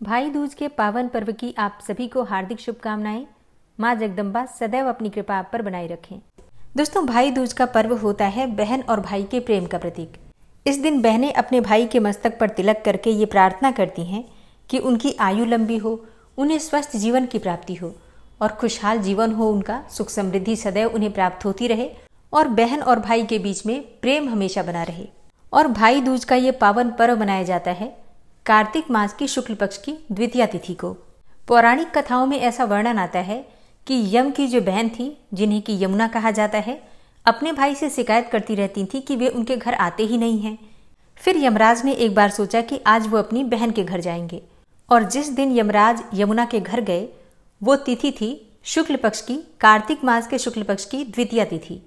भाई दूज के पावन पर्व की आप सभी को हार्दिक शुभकामनाएं। माँ जगदम्बा सदैव अपनी कृपा आप पर बनाए रखें। दोस्तों, भाई दूज का पर्व होता है बहन और भाई के प्रेम का प्रतीक। इस दिन बहनें अपने भाई के मस्तक पर तिलक करके ये प्रार्थना करती हैं कि उनकी आयु लंबी हो, उन्हें स्वस्थ जीवन की प्राप्ति हो और खुशहाल जीवन हो, उनका सुख समृद्धि सदैव उन्हें प्राप्त होती रहे और बहन और भाई के बीच में प्रेम हमेशा बना रहे। और भाई दूज का ये पावन पर्व मनाया जाता है कार्तिक मास की शुक्ल पक्ष की द्वितीया तिथि को। पौराणिक कथाओं में ऐसा वर्णन आता है कि यम की जो बहन थी, जिन्हें कि यमुना कहा जाता है, अपने भाई से शिकायत करती रहती थी कि वे उनके घर आते ही नहीं हैं। फिर यमराज ने एक बार सोचा कि आज वो अपनी बहन के घर जाएंगे और जिस दिन यमराज यमुना के घर गए वो तिथि थी शुक्ल पक्ष की, कार्तिक मास के शुक्ल पक्ष की द्वितीया तिथि।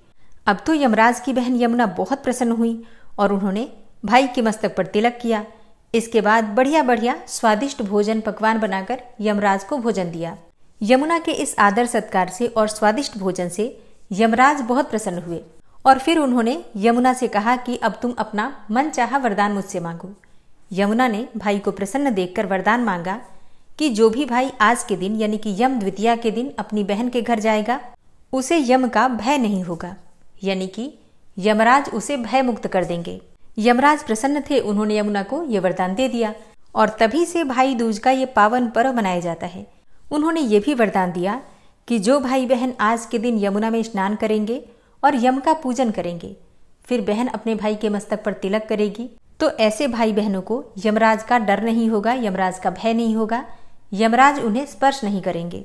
अब तो यमराज की बहन यमुना बहुत प्रसन्न हुई और उन्होंने भाई के मस्तक पर तिलक किया। इसके बाद बढ़िया बढ़िया स्वादिष्ट भोजन पकवान बनाकर यमराज को भोजन दिया। यमुना के इस आदर सत्कार से और स्वादिष्ट भोजन से यमराज बहुत प्रसन्न हुए और फिर उन्होंने यमुना से कहा कि अब तुम अपना मनचाहा वरदान मुझसे मांगो। यमुना ने भाई को प्रसन्न देखकर वरदान मांगा कि जो भी भाई आज के दिन यानी कि यम द्वितीया के दिन अपनी बहन के घर जाएगा उसे यम का भय नहीं होगा, यानी कि यमराज उसे भय मुक्त कर देंगे। यमराज प्रसन्न थे, उन्होंने यमुना को ये वरदान दे दिया और तभी से भाई दूज का ये पावन पर्व मनाया जाता है। उन्होंने ये भी वरदान दिया कि जो भाई बहन आज के दिन यमुना में स्नान करेंगे और यम का पूजन करेंगे, फिर बहन अपने भाई के मस्तक पर तिलक करेगी, तो ऐसे भाई बहनों को यमराज का डर नहीं होगा, यमराज का भय नहीं होगा, यमराज उन्हें स्पर्श नहीं करेंगे।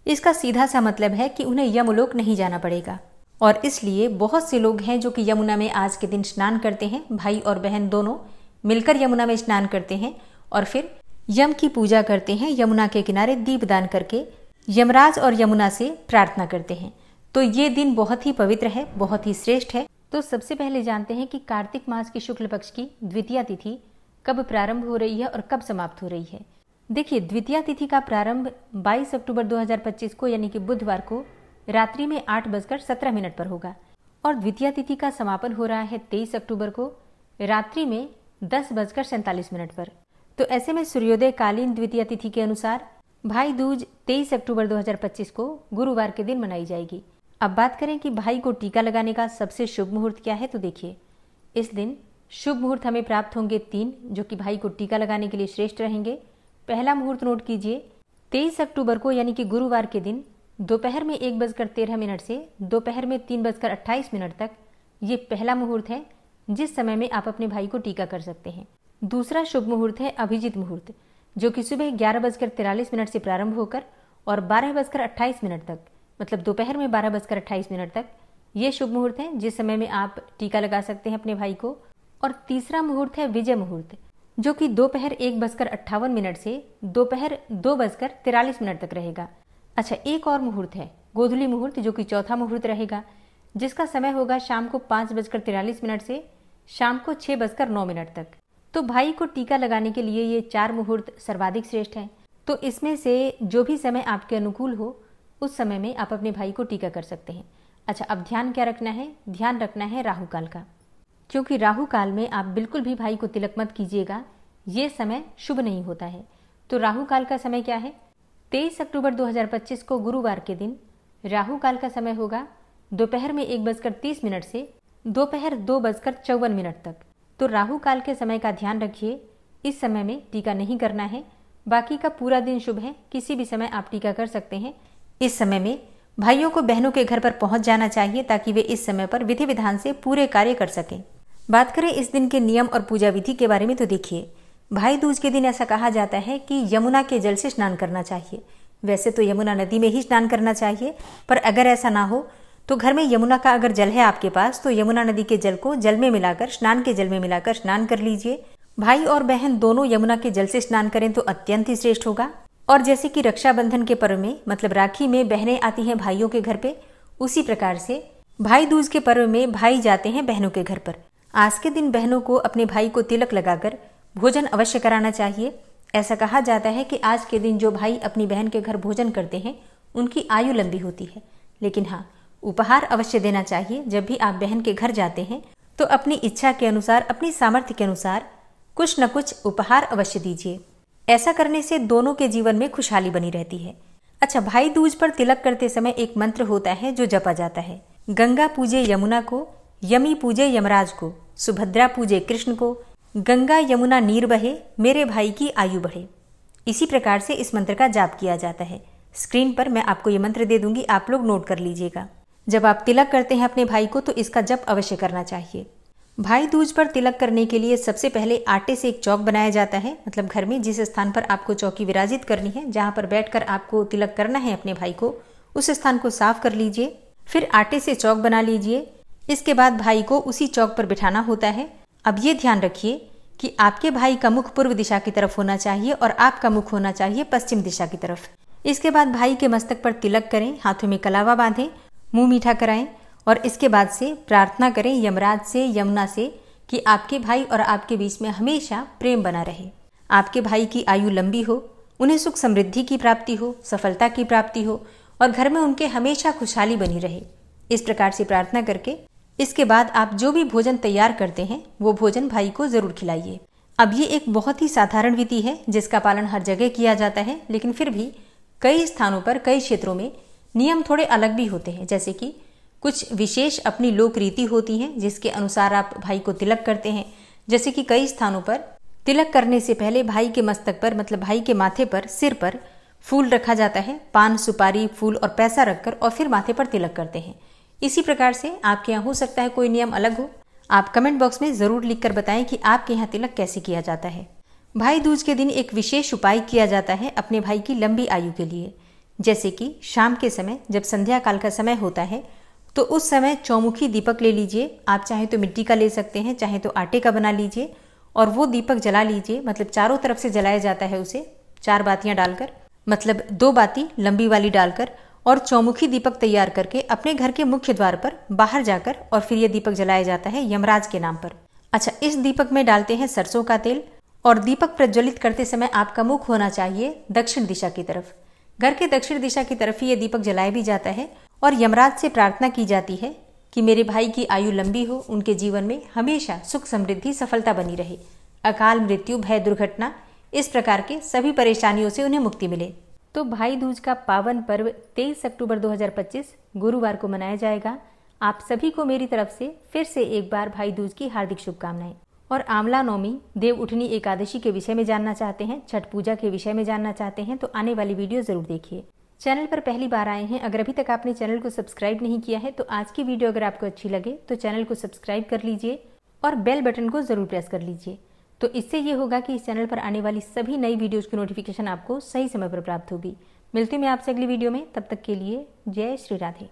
इसका सीधा सा मतलब है कि उन्हें यमलोक नहीं जाना पड़ेगा। और इसलिए बहुत से लोग हैं जो कि यमुना में आज के दिन स्नान करते हैं। भाई और बहन दोनों मिलकर यमुना में स्नान करते हैं और फिर यम की पूजा करते हैं। यमुना के किनारे दीपदान करके यमराज और यमुना से प्रार्थना करते हैं। तो ये दिन बहुत ही पवित्र है, बहुत ही श्रेष्ठ है। तो सबसे पहले जानते हैं कि कार्तिक मास की शुक्ल पक्ष की द्वितीया तिथि कब प्रारंभ हो रही है और कब समाप्त हो रही है। देखिए, द्वितीया तिथि का प्रारंभ 22 अक्टूबर 2025 को यानी कि बुधवार को रात्रि में 8:17 पर होगा और द्वितीया तिथि का समापन हो रहा है 23 अक्टूबर को रात्रि में 10:47 पर। तो ऐसे में सूर्योदय कालीन द्वितीया तिथि के अनुसार भाई दूज 23 अक्टूबर 2025 को गुरुवार के दिन मनाई जाएगी। अब बात करें कि भाई को टीका लगाने का सबसे शुभ मुहूर्त क्या है, तो देखिए, इस दिन शुभ मुहूर्त हमें प्राप्त होंगे 3, जो कि भाई को टीका लगाने के लिए श्रेष्ठ रहेंगे। पहला मुहूर्त नोट कीजिए, 23 अक्टूबर को यानी कि गुरुवार के दिन दोपहर में 1:13 से दोपहर में 3:28 तक ये पहला मुहूर्त है जिस समय में आप अपने भाई को टीका कर सकते हैं। दूसरा शुभ मुहूर्त है अभिजीत मुहूर्त, जो कि सुबह 11:43 से प्रारंभ होकर और 12:28 तक, मतलब दोपहर में 12:28 तक ये शुभ मुहूर्त है जिस समय में आप टीका लगा सकते हैं अपने भाई को। और तीसरा मुहूर्त है विजय मुहूर्त, जो कि दोपहर 1:58 से दोपहर 2:43 तक रहेगा। अच्छा, एक और मुहूर्त है गोधूली मुहूर्त, जो कि चौथा मुहूर्त रहेगा, जिसका समय होगा शाम को 5:43 से शाम को 6:09 तक। तो भाई को टीका लगाने के लिए ये 4 मुहूर्त सर्वाधिक श्रेष्ठ हैं। तो इसमें से जो भी समय आपके अनुकूल हो उस समय में आप अपने भाई को टीका कर सकते हैं। अच्छा, अब ध्यान क्या रखना है? ध्यान रखना है राहु काल का, क्योंकि राहु काल में आप बिल्कुल भी भाई को तिलक मत कीजिएगा, ये समय शुभ नहीं होता है। तो राहु काल का समय क्या है? 23 अक्टूबर 2025 को गुरुवार के दिन राहु काल का समय होगा दोपहर में 1:30 से दोपहर 2:54 तक। तो राहु काल के समय का ध्यान रखिए, इस समय में टीका नहीं करना है। बाकी का पूरा दिन शुभ है, किसी भी समय आप टीका कर सकते हैं। इस समय में भाइयों को बहनों के घर पर पहुंच जाना चाहिए ताकि वे इस समय पर विधि विधान से पूरे कार्य कर सकें। बात करें इस दिन के नियम और पूजा विधि के बारे में, तो देखिए, भाई दूज के दिन ऐसा कहा जाता है कि यमुना के जल से स्नान करना चाहिए। वैसे तो यमुना नदी में ही स्नान करना चाहिए, पर अगर ऐसा ना हो तो घर में यमुना का अगर जल है आपके पास तो यमुना नदी के जल को जल में मिलाकर, स्नान के जल में मिलाकर स्नान कर लीजिए। भाई और बहन दोनों यमुना के जल से स्नान करें तो अत्यंत ही श्रेष्ठ होगा। और जैसे कि रक्षाबंधन के पर्व में, मतलब राखी में बहनें आती हैं भाइयों के घर पे, उसी प्रकार से भाई दूज के पर्व में भाई जाते हैं बहनों के घर पर। आज के दिन बहनों को अपने भाई को तिलक लगाकर भोजन अवश्य कराना चाहिए। ऐसा कहा जाता है कि आज के दिन जो भाई अपनी बहन के घर भोजन करते हैं उनकी आयु लंबी होती है। लेकिन हाँ, उपहार अवश्य देना चाहिए। जब भी आप बहन के घर जाते हैं तो अपनी इच्छा के अनुसार, अपनी सामर्थ्य के अनुसार कुछ न कुछ उपहार अवश्य दीजिए। ऐसा करने से दोनों के जीवन में खुशहाली बनी रहती है। अच्छा, भाई दूज पर तिलक करते समय एक मंत्र होता है जो जपा जाता है। गंगा पूजे यमुना को, यमी पूजे यमराज को, सुभद्रा पूजे कृष्ण को, गंगा यमुना नीर बहे, मेरे भाई की आयु बढ़े। इसी प्रकार से इस मंत्र का जाप किया जाता है। स्क्रीन पर मैं आपको ये मंत्र दे दूंगी, आप लोग नोट कर लीजिएगा। जब आप तिलक करते हैं अपने भाई को तो इसका जप अवश्य करना चाहिए। भाई दूज पर तिलक करने के लिए सबसे पहले आटे से एक चौक बनाया जाता है। मतलब घर में जिस स्थान पर आपको चौकी विराजित करनी है, जहां पर बैठकर आपको तिलक करना है अपने भाई को, उस स्थान को साफ कर लीजिए। फिर आटे से चौक बना लीजिए। इसके बाद भाई को उसी चौक पर बिठाना होता है। अब ये ध्यान रखिए कि आपके भाई का मुख पूर्व दिशा की तरफ होना चाहिए और आपका मुख होना चाहिए पश्चिम दिशा की तरफ। इसके बाद भाई के मस्तक पर तिलक करें, हाथों में कलावा बांधें, मुंह मीठा कराएं और इसके बाद से प्रार्थना करें यमराज से, यमुना से कि आपके भाई और आपके बीच में हमेशा प्रेम बना रहे। आपके भाई की आयु लंबी हो, उन्हें सुख समृद्धि की प्राप्ति हो, सफलता की प्राप्ति हो और घर में उनके हमेशा खुशहाली बनी रहे। इस प्रकार से प्रार्थना करके इसके बाद आप जो भी भोजन तैयार करते हैं वो भोजन भाई को जरूर खिलाइए। अब ये एक बहुत ही साधारण विधि है जिसका पालन हर जगह किया जाता है, लेकिन फिर भी कई स्थानों पर, कई क्षेत्रों में नियम थोड़े अलग भी होते हैं। जैसे कि कुछ विशेष अपनी लोक रीति होती है जिसके अनुसार आप भाई को तिलक करते हैं। जैसे कि कई स्थानों पर तिलक करने से पहले भाई के मस्तक पर, मतलब भाई के माथे पर, सिर पर फूल रखा जाता है। पान, सुपारी, फूल और पैसा रखकर और फिर माथे पर तिलक करते हैं। इसी प्रकार से आपके यहाँ हो सकता है कोई नियम अलग हो। आप कमेंट बॉक्स में जरूर लिखकर बताएं कि आपके यहाँ तिलक कैसे किया जाता है। भाई दूज के दिन एक विशेष उपाय किया जाता है अपने भाई की लंबी आयु के लिए। जैसे कि शाम के समय जब संध्या काल का समय होता है तो उस समय चौमुखी दीपक ले लीजिए। आप चाहे तो मिट्टी का ले सकते हैं, चाहे तो आटे का बना लीजिए और वो दीपक जला लीजिए। मतलब चारों तरफ से जलाया जाता है उसे, 4 बातियां डालकर, मतलब 2 बाती लंबी वाली डालकर और चौमुखी दीपक तैयार करके अपने घर के मुख्य द्वार पर बाहर जाकर और फिर यह दीपक जलाया जाता है यमराज के नाम पर। अच्छा, इस दीपक में डालते हैं सरसों का तेल और दीपक प्रज्वलित करते समय आपका मुख होना चाहिए दक्षिण दिशा की तरफ। घर के दक्षिण दिशा की तरफ ही यह दीपक जलाया भी जाता है और यमराज से प्रार्थना की जाती है कि मेरे भाई की आयु लंबी हो, उनके जीवन में हमेशा सुख समृद्धि सफलता बनी रहे, अकाल मृत्यु, भय, दुर्घटना, इस प्रकार के सभी परेशानियों से उन्हें मुक्ति मिले। तो भाई दूज का पावन पर्व 23 अक्टूबर 2025 गुरुवार को मनाया जाएगा। आप सभी को मेरी तरफ से फिर से एक बार भाई दूज की हार्दिक शुभकामनाएं। और आंवला नवमी, देव उठनी एकादशी के विषय में जानना चाहते हैं, छठ पूजा के विषय में जानना चाहते हैं तो आने वाली वीडियो जरूर देखिए। चैनल पर पहली बार आए हैं, अगर अभी तक आपने चैनल को सब्सक्राइब नहीं किया है तो आज की वीडियो अगर आपको अच्छी लगे तो चैनल को सब्सक्राइब कर लीजिए और बेल बटन को जरूर प्रेस कर लीजिए। तो इससे ये होगा कि इस चैनल पर आने वाली सभी नई वीडियोज की नोटिफिकेशन आपको सही समय पर प्राप्त होगी। मिलती हूँ मैं आपसे अगली वीडियो में, तब तक के लिए जय श्री राधे।